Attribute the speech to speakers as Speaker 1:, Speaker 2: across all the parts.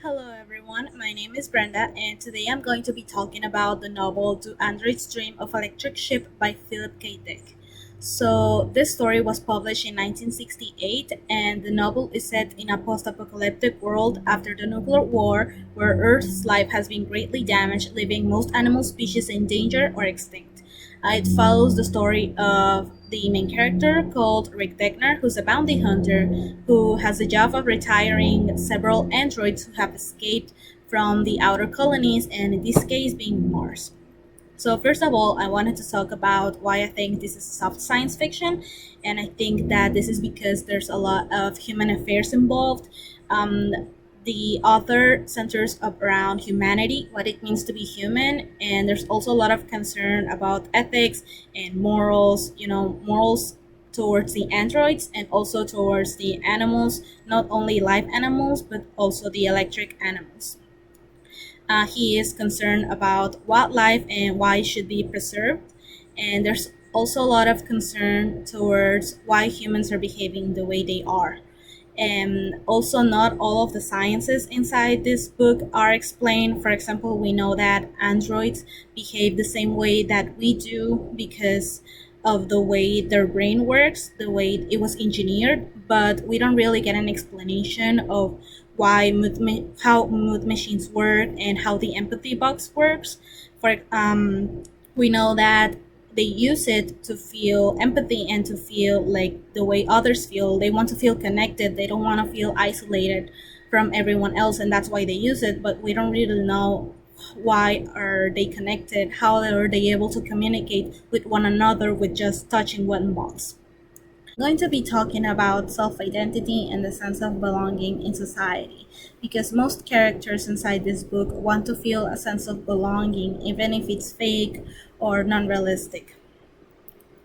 Speaker 1: Hello everyone, my name is Brenda and today I'm going to be talking about the novel Do Androids Dream of Electric Sheep by Philip K. Dick. So this story was published in 1968 and the novel is set in a post-apocalyptic world after the nuclear war where Earth's life has been greatly damaged, leaving most animal species in danger or extinct. It follows the story of the main character called Rick Deckner, who's a bounty hunter who has the job of retiring several androids who have escaped from the outer colonies, and in this case, being Mars. So, first of all, I wanted to talk about why I think this is soft science fiction, and I think that this is because there's a lot of human affairs involved. Um, the author centers around humanity, what it means to be human, and there's also a lot of concern about ethics and morals, morals towards the androids and also towards the animals, not only live animals, but also the electric animals. He is concerned about wildlife and why it should be preserved. And there's also a lot of concern towards why humans are behaving the way they are. And also, not all of the sciences inside this book are explained. For example, we know that androids behave the same way that we do because of the way their brain works, the way it was engineered, but we don't really get an explanation of how mood machines work and how the empathy box works. We know that they use it to feel empathy and to feel like the way others feel. They want to feel connected. They don't want to feel isolated from everyone else, and that's why they use it. But we don't really know why are they connected. How are they able to communicate with one another with just touching one box? I'm going to be talking about self identity and the sense of belonging in society because most characters inside this book want to feel a sense of belonging, even if it's fake or non realistic.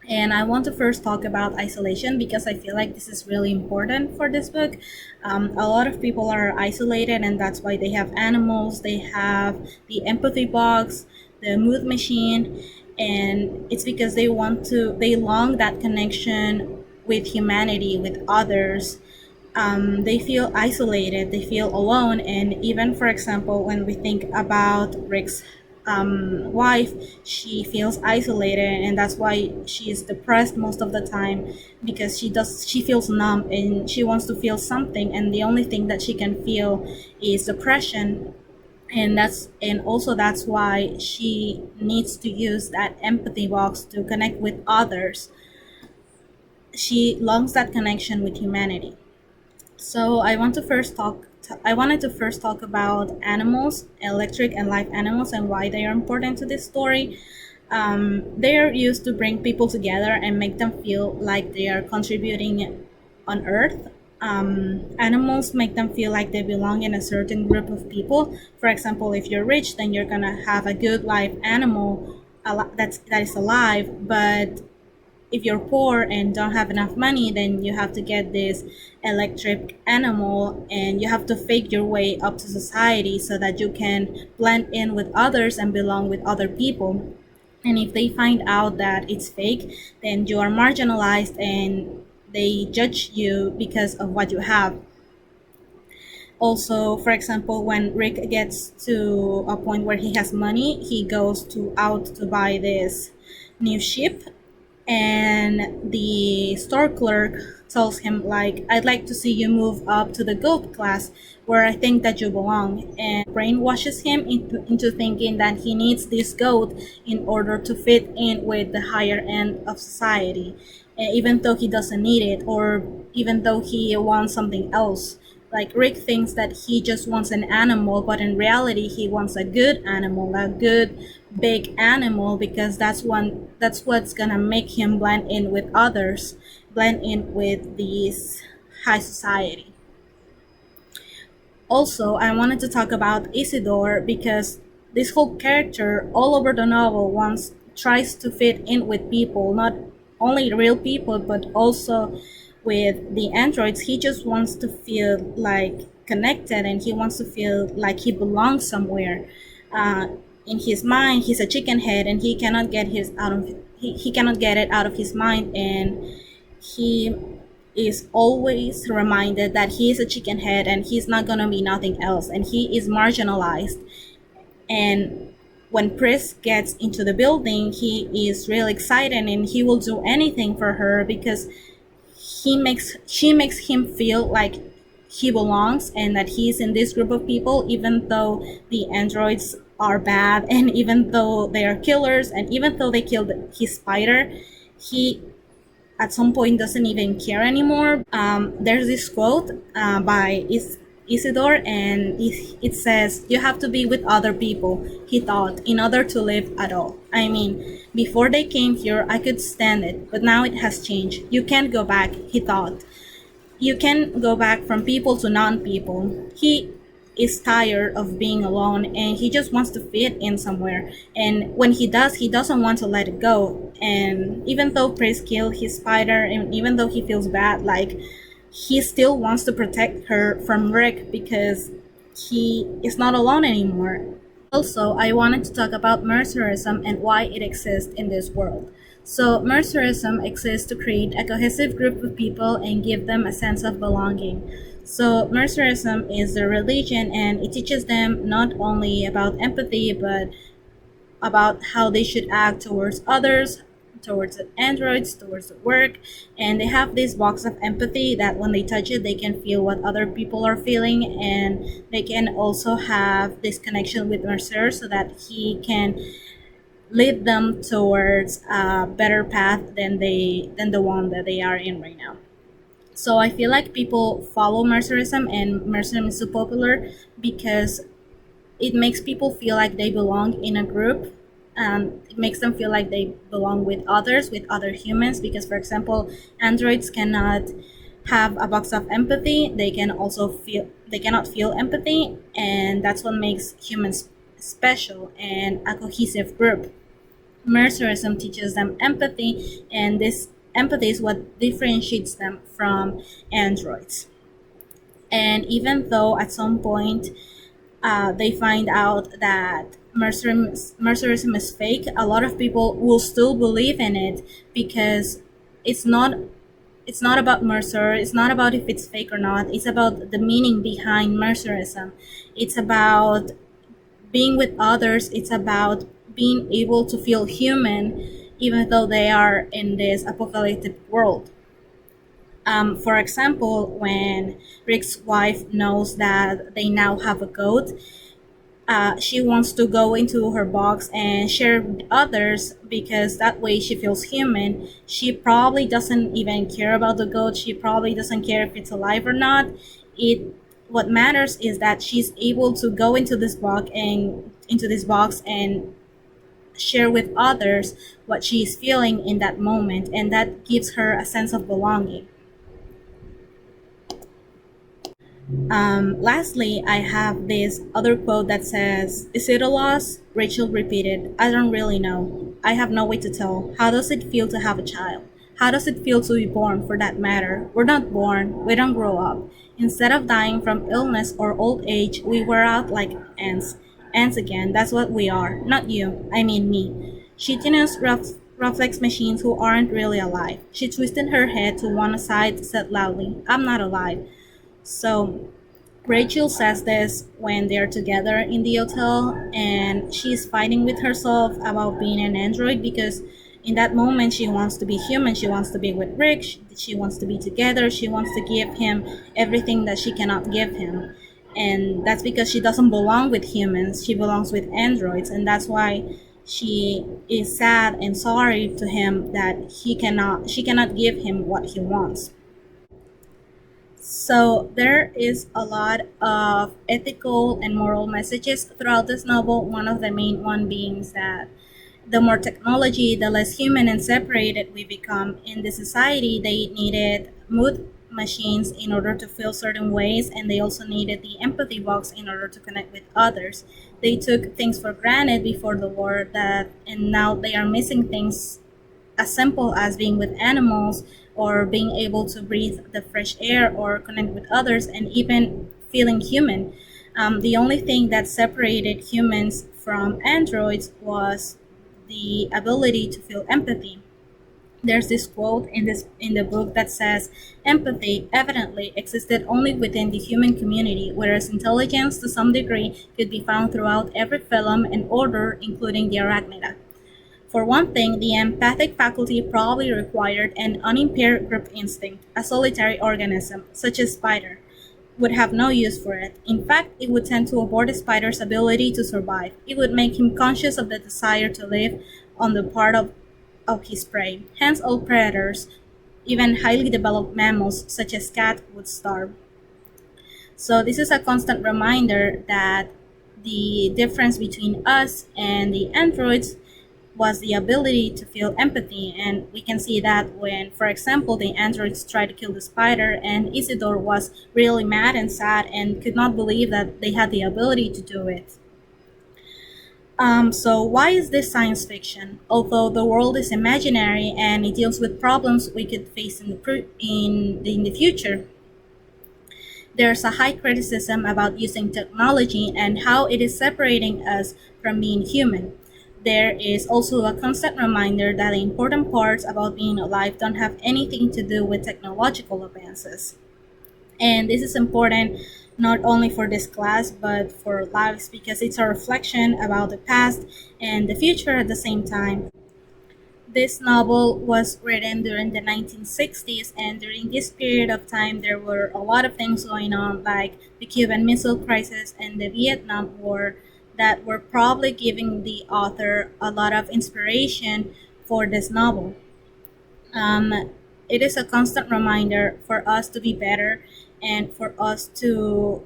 Speaker 1: And I want to first talk about isolation because I feel like this is really important for this book. A lot of people are isolated, and that's why they have animals, they have the empathy box, the mood machine, and it's because they long that connection with humanity, with others. They feel isolated, they feel alone, and even, for example, when we think about Rick's wife, she feels isolated, and that's why she is depressed most of the time because she feels numb and she wants to feel something, and the only thing that she can feel is depression. And that's why she needs to use that empathy box to connect with others. She longs that connection with humanity. So I wanted to first talk about animals, electric and live animals, and why they are important to this story. They are used to bring people together and make them feel like they are contributing on Earth. Animals make them feel like they belong in a certain group of people. For example, if you're rich, then you're gonna have a good live animal that is alive, but if you're poor and don't have enough money, then you have to get this electric animal and you have to fake your way up to society so that you can blend in with others and belong with other people. And if they find out that it's fake, then you are marginalized and they judge you because of what you have. Also, for example, when Rick gets to a point where he has money, he goes to out to buy this new ship, and the store clerk tells him like, I'd like to see you move up to the gold class where I think that you belong, and brainwashes him into thinking that he needs this gold in order to fit in with the higher end of society, even though he doesn't need it, or even though he wants something else. Like Rick thinks that he just wants an animal, but in reality he wants a good animal, a good big animal, because that's what's gonna make him blend in with others, blend in with these high society. Also, I wanted to talk about Isidore because this whole character all over the novel wants tries to fit in with people, not only real people but also with the androids. He just wants to feel like connected and he wants to feel like he belongs somewhere. In his mind, he's a chicken head and he cannot get it out of his mind, and he is always reminded that he is a chicken head and he's not gonna be nothing else, and he is marginalized. And when Pris gets into the building, he is really excited and he will do anything for her because she makes him feel like he belongs and that he's in this group of people, even though the androids are bad and even though they are killers and even though they killed his spider, he at some point doesn't even care anymore. There's this quote by Isidore, and it says, "You have to be with other people," he thought, "in order to live at all. I mean, before they came here, I could stand it, but now it has changed. You can't go back," he thought. You can go back from people to non-people. He is tired of being alone and he just wants to fit in somewhere. And when he does, he doesn't want to let it go. And even though Praise killed his spider, and even though he feels bad, like he still wants to protect her from Rick because he is not alone anymore. Also, I wanted to talk about mercerism and why it exists in this world. So, mercerism exists to create a cohesive group of people and give them a sense of belonging. So, mercerism is a religion and it teaches them not only about empathy but about how they should act towards others, towards the androids, towards the work, and they have this box of empathy that when they touch it, they can feel what other people are feeling, and they can also have this connection with Mercer so that he can lead them towards a better path than the one that they are in right now. So I feel like people follow Mercerism, and Mercerism is so popular because it makes people feel like they belong in a group. It makes them feel like they belong with others, with other humans, because for example, androids cannot have a box of empathy. They cannot feel empathy, and that's what makes humans special and a cohesive group. Mercerism teaches them empathy, and this empathy is what differentiates them from androids. And even though at some point they find out that mercerism is fake, a lot of people will still believe in it because it's not it's not about Mercer. It's not about if it's fake or not. It's about the meaning behind mercerism. It's about being with others. It's about being able to feel human even though they are in this apocalyptic world. For example, when Rick's wife knows that they now have a goat, she wants to go into her box and share with others because that way she feels human. She probably doesn't even care about the goat. She probably doesn't care if it's alive or not. It What matters is that she's able to go into this box and share with others what she's feeling in that moment, and that gives her a sense of belonging. Lastly, I have this other quote that says, "Is it a loss?" Rachel repeated, "I don't really know. I have no way to tell. How does it feel to have a child? How does it feel to be born, for that matter? We're not born, we don't grow up. Instead of dying from illness or old age, we wear out like ants. Ants again, that's what we are. Not you, I mean me. Chitinous reflex machines who aren't really alive." She twisted her head to one side, said loudly, "I'm not alive." So Rachel says this when they're together in the hotel, and she's fighting with herself about being an android because in that moment she wants to be human. She wants to be with Rick. She wants to be together. She wants to give him everything that she cannot give him. And that's because she doesn't belong with humans. She belongs with androids. And that's why she is sad and sorry to him that she cannot give him what he wants. So there is a lot of ethical and moral messages throughout this novel. One of the main one being that the more technology, the less human and separated we become in the society. They needed mood machines in order to feel certain ways, and they also needed the empathy box in order to connect with others. They took things for granted before the war and now they are missing things as simple as being with animals or being able to breathe the fresh air or connect with others and even feeling human. The only thing that separated humans from androids was the ability to feel empathy. There's this quote in the book that says, "Empathy evidently existed only within the human community, whereas intelligence, to some degree, could be found throughout every phylum and order, including the arachnida." For one thing, the empathic faculty probably required an unimpaired group instinct. A solitary organism, such as spider, would have no use for it. In fact, it would tend to abort a spider's ability to survive. It would make him conscious of the desire to live on the part of his prey. Hence, all predators, even highly developed mammals such as cat, would starve. So this is a constant reminder that the difference between us and the androids was the ability to feel empathy. And we can see that when, for example, the androids tried to kill the spider, and Isidore was really mad and sad and could not believe that they had the ability to do it. So why is this science fiction? Although the world is imaginary and it deals with problems we could face in the future, there's a high criticism about using technology and how it is separating us from being human. There is also a constant reminder that the important parts about being alive don't have anything to do with technological advances. And this is important not only for this class but for lives because it's a reflection about the past and the future at the same time. This novel was written during the 1960s, and during this period of time, there were a lot of things going on, like the Cuban Missile Crisis and the Vietnam War, that were probably giving the author a lot of inspiration for this novel. Um, it is a constant reminder for us to be better and for us to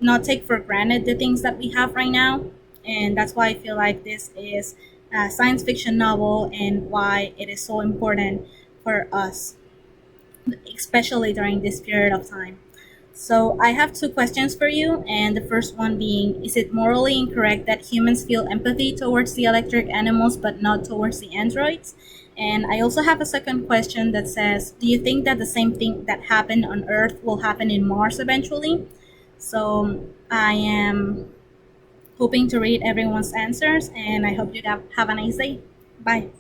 Speaker 1: not take for granted the things that we have right now. And that's why I feel like this is a science fiction novel and why it is so important for us, especially during this period of time. So I have two questions for you, and the first one being, is it morally incorrect that humans feel empathy towards the electric animals but not towards the androids? And I also have a second question that says, do you think that the same thing that happened on Earth will happen in Mars eventually? So I am hoping to read everyone's answers, and I hope you have a nice day. Bye.